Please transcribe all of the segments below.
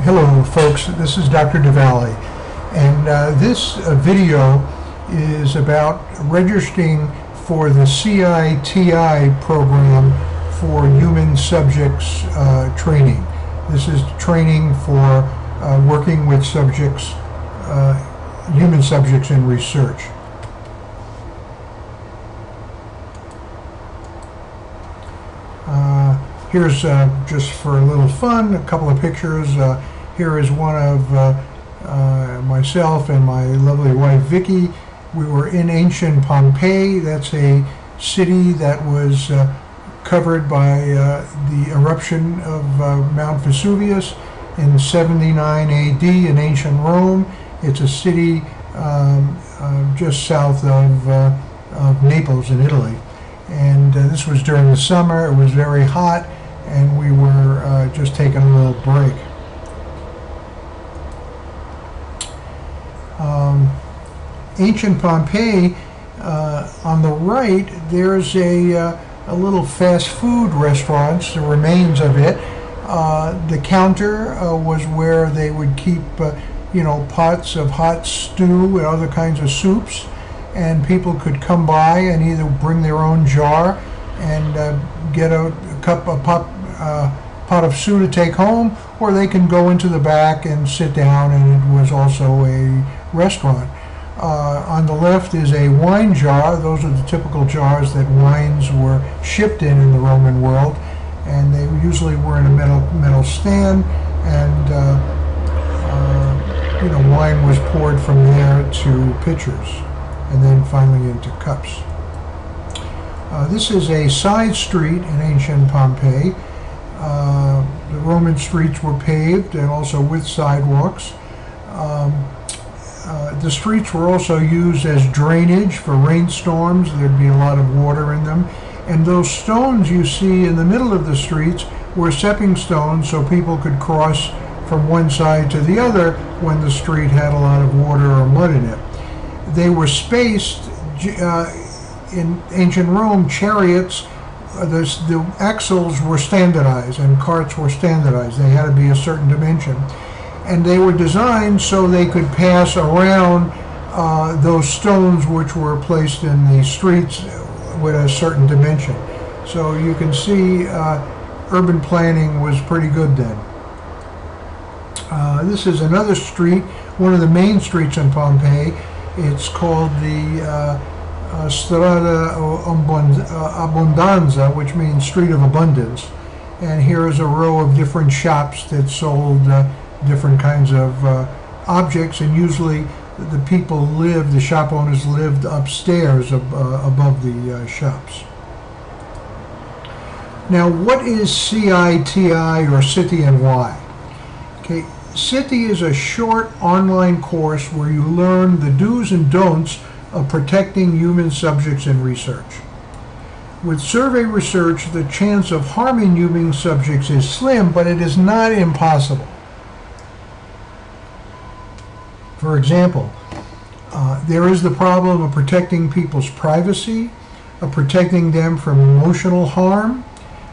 Hello folks, this is Dr. DeValley, and this video is about registering for the CITI program for human subjects training. This is training for working with subjects, human subjects in research. Here's just for a little fun, a couple of pictures. Here is one of myself and my lovely wife Vicky. We were in ancient Pompeii. That's a city that was covered by the eruption of Mount Vesuvius in 79 AD in ancient Rome. It's a city just south of Naples in Italy. And this was during the summer. It was very hot, and we were just taking a little break. Ancient Pompeii, on the right, there's a little fast food restaurant, the remains of it. The counter was where they would keep, pots of hot stew and other kinds of soups. And people could come by and either bring their own jar and get a pot of stew to take home, or they can go into the back and sit down, and it was also a restaurant. On the left is a wine jar. Those are the typical jars that wines were shipped in the Roman world, and they usually were in a metal stand, and wine was poured from there to pitchers, and then finally into cups. This is a side street in ancient Pompeii. The Roman streets were paved and also with sidewalks. The streets were also used as drainage for rainstorms. There'd be a lot of water in them. And those stones you see in the middle of the streets were stepping stones, so people could cross from one side to the other when the street had a lot of water or mud in it. They were spaced in ancient Rome. Chariots, the axles were standardized and carts were standardized. They had to be a certain dimension, and they were designed so they could pass around those stones which were placed in the streets with a certain dimension. So you can see urban planning was pretty good then. This is another street, one of the main streets in Pompeii. It's called the Strada Abbondanza, which means Street of Abundance. And here is a row of different shops that sold different kinds of objects, and usually the people lived, the shop owners lived upstairs above the shops. Now, what is CITI or CITI and why? Okay. CITI is a short online course where you learn the do's and don'ts of protecting human subjects in research. With survey research, the chance of harming human subjects is slim, but it is not impossible. For example, there is the problem of protecting people's privacy, of protecting them from emotional harm,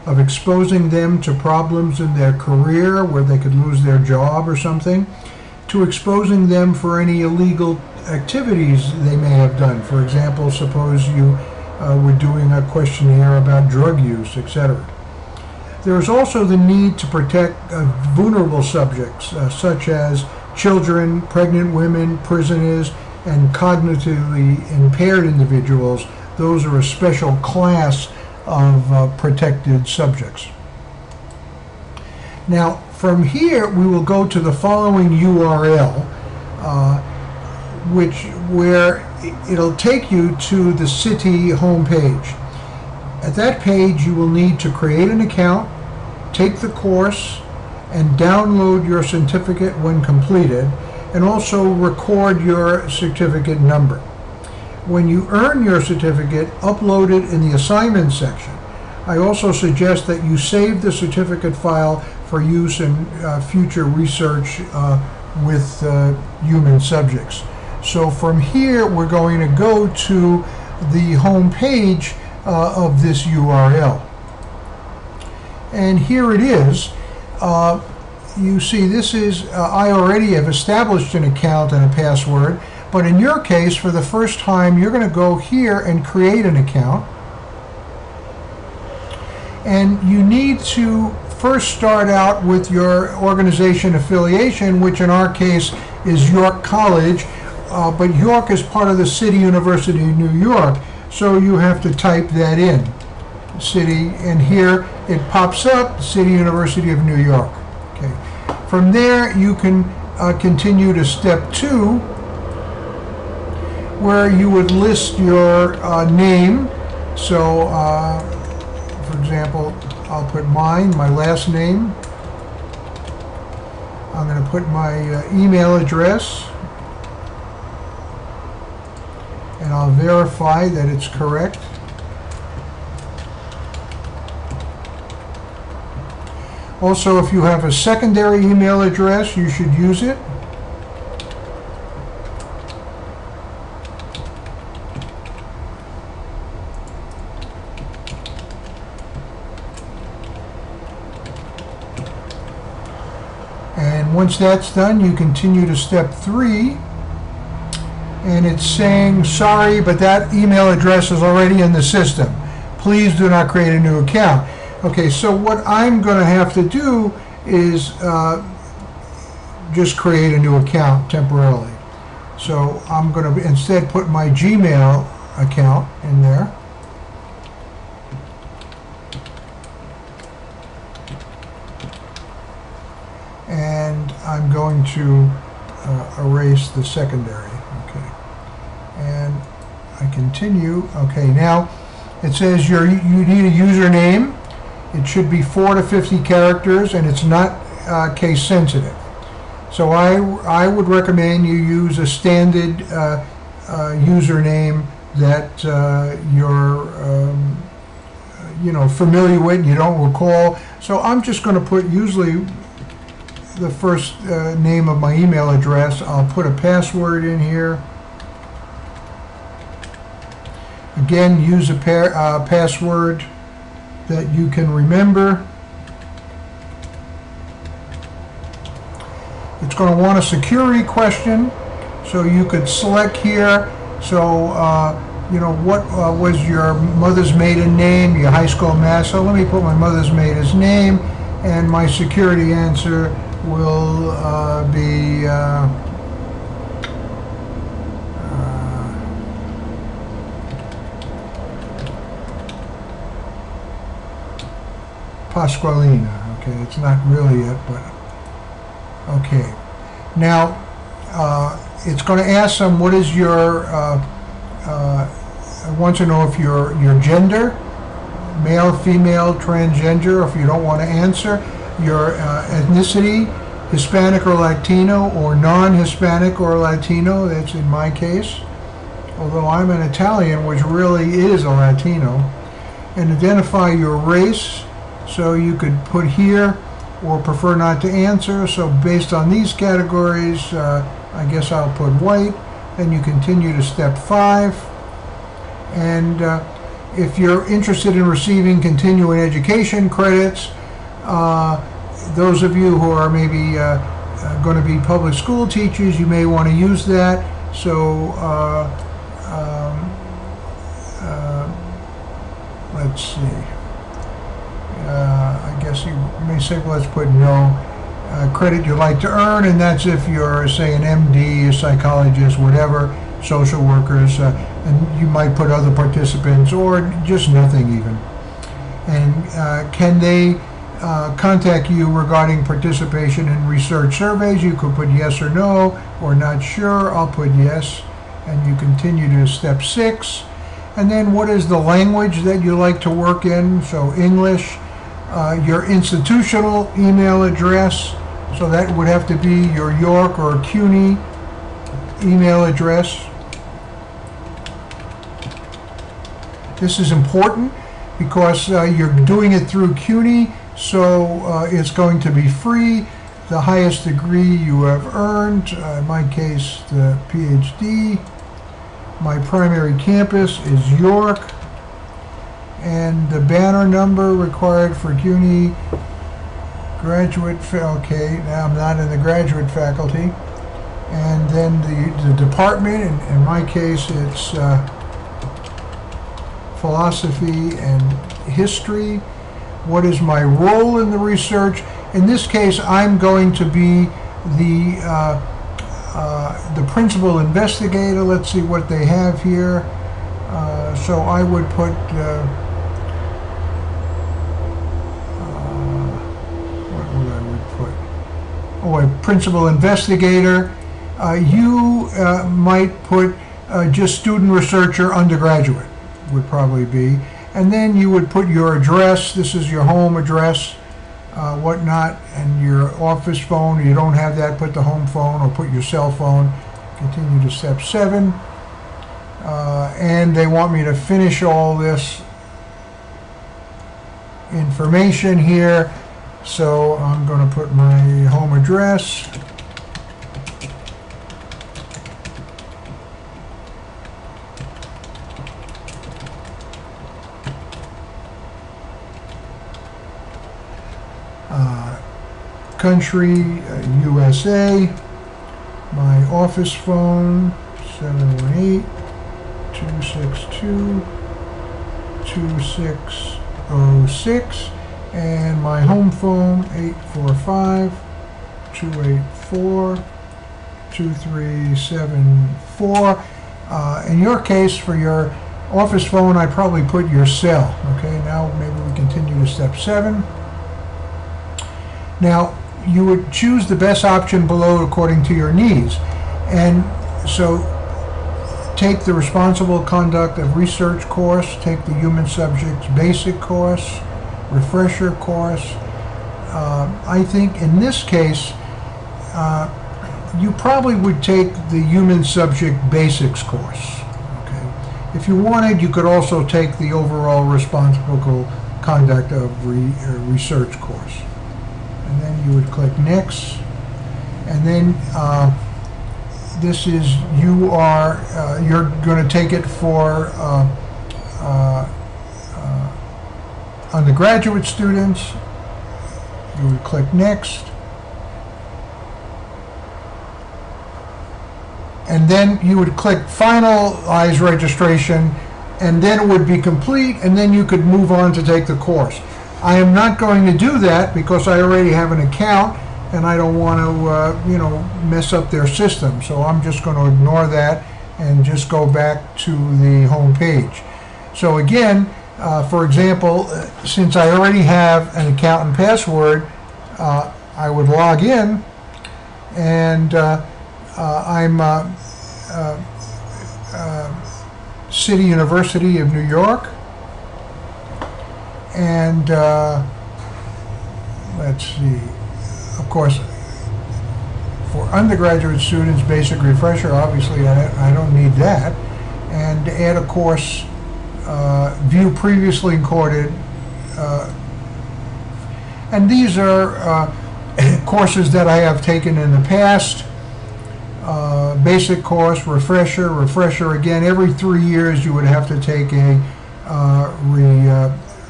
of exposing them to problems in their career where they could lose their job or something, to exposing them for any illegal activities they may have done. For example, suppose you were doing a questionnaire about drug use, etc. There is also the need to protect vulnerable subjects, such as children, pregnant women, prisoners, and cognitively impaired individuals. Those are a special class of protected subjects. Now, from here we will go to the following URL, where it'll take you to the CITI homepage. At that page, you will need to create an account, take the course, and download your certificate when completed, and also record your certificate number. When you earn your certificate, upload it in the assignment section. I also suggest that you save the certificate file for use in future research with human subjects. So from here, we're going to go to the home page of this URL. And here it is. you see this is, I already have established an account and a password, but in your case, for the first time, you're going to go here and create an account. And you need to first start out with your organization affiliation, which in our case is York College, but York is part of the City University of New York, so you have to type that in, City, and here it pops up, City University of New York. Okay. From there, you can continue to step 2, where you would list your name. So, for example, I'll put mine, my last name. I'm going to put my email address, and I'll verify that it's correct. Also, if you have a secondary email address, you should use it. And once that's done, you continue to step 3, and it's saying, sorry, but that email address is already in the system. Please do not create a new account. Okay, so what I'm going to have to do is just create a new account temporarily. So I'm going to instead put my Gmail account in there. And I'm going to erase the secondary. Okay, and I continue. Okay, now it says you need a username. It should be 4 to 50 characters, and it's not case sensitive. So I would recommend you use a standard username that you're familiar with and you don't recall. So I'm just going to put usually the first name of my email address. I'll put a password in here. Again, use a password that you can remember. It's going to want a security question, so you could select here. So what was your mother's maiden name, your high school math? So let me put my mother's maiden name, and my security answer will be Pasqualina. Okay, it's not really it, but okay. Now it's going to ask them what is your. I want to know if your gender, male, female, transgender. If you don't want to answer, your ethnicity, Hispanic or Latino, or non-Hispanic or Latino. That's in my case. Although I'm an Italian, which really is a Latino. And identify your race. So you could put here or prefer not to answer. So based on these categories, I guess I'll put white. Then you continue to step 5. And if you're interested in receiving continuing education credits, those of you who are maybe going to be public school teachers, you may want to use that. So let's see. I guess you may say, well, let's put no credit you'd like to earn, and that's if you're, say, an MD, a psychologist, whatever, social workers, and you might put other participants or just nothing even. And can they contact you regarding participation in research surveys? You could put yes or no, or not sure. I'll put yes, and you continue to step 6. And then what is the language that you like to work in? So English. Your institutional email address, so that would have to be your York or CUNY email address. This is important because you're doing it through CUNY, so it's going to be free. The highest degree you have earned, in my case the PhD. My primary campus is York. And the banner number required for CUNY Okay, now I'm not in the graduate faculty. And then the department, in my case it's philosophy and history. What is my role in the research? In this case, I'm going to be the principal investigator. Let's see what they have here. So I would put what would I would put? Oh, a principal investigator. You might put just student researcher undergraduate would probably be. And then you would put your address. This is your home address, whatnot, and your office phone. You don't have that, put the home phone or put your cell phone. Continue to step 7. And they want me to finish all this information here. So I'm going to put my home address. Country, USA, my office phone, 718-262-2606, and my home phone, 845-284-2374. In your case, for your office phone, I probably put your cell. Okay, now maybe we continue to step 7. Now, you would choose the best option below according to your needs. And so take the responsible conduct of research course, take the human subjects basic course, refresher course. I think in this case, you probably would take the human subject basics course. Okay. If you wanted, you could also take the overall responsible conduct of research course. And then you would click next, and then this is you're going to take it for undergraduate students. You would click next, and then you would click finalize registration, and then it would be complete, and then you could move on to take the course. I am not going to do that because I already have an account and I don't want to mess up their system. So I'm just going to ignore that and just go back to the home page. So again, for example, since I already have an account and password, I would log in, and I'm City University of New York. And let's see, of course, for undergraduate students, basic refresher, obviously I don't need that. And add a course, view previously recorded. And these are courses that I have taken in the past. Basic course, refresher again. Every 3 years you would have to take a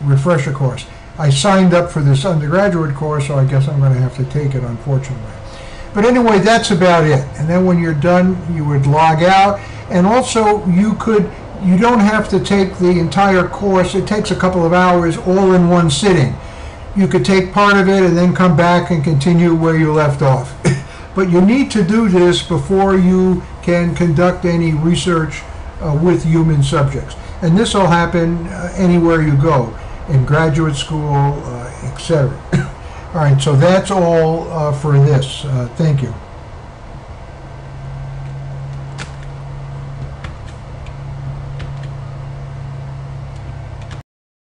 refresher course. I signed up for this undergraduate course, so I guess I'm going to have to take it, unfortunately. But anyway, that's about it. And then when you're done, you would log out. And also, you don't have to take the entire course. It takes a couple of hours all in one sitting. You could take part of it and then come back and continue where you left off. But you need to do this before you can conduct any research with human subjects. And this will happen anywhere you go, in graduate school, etc. All right, so that's all for this. Thank you.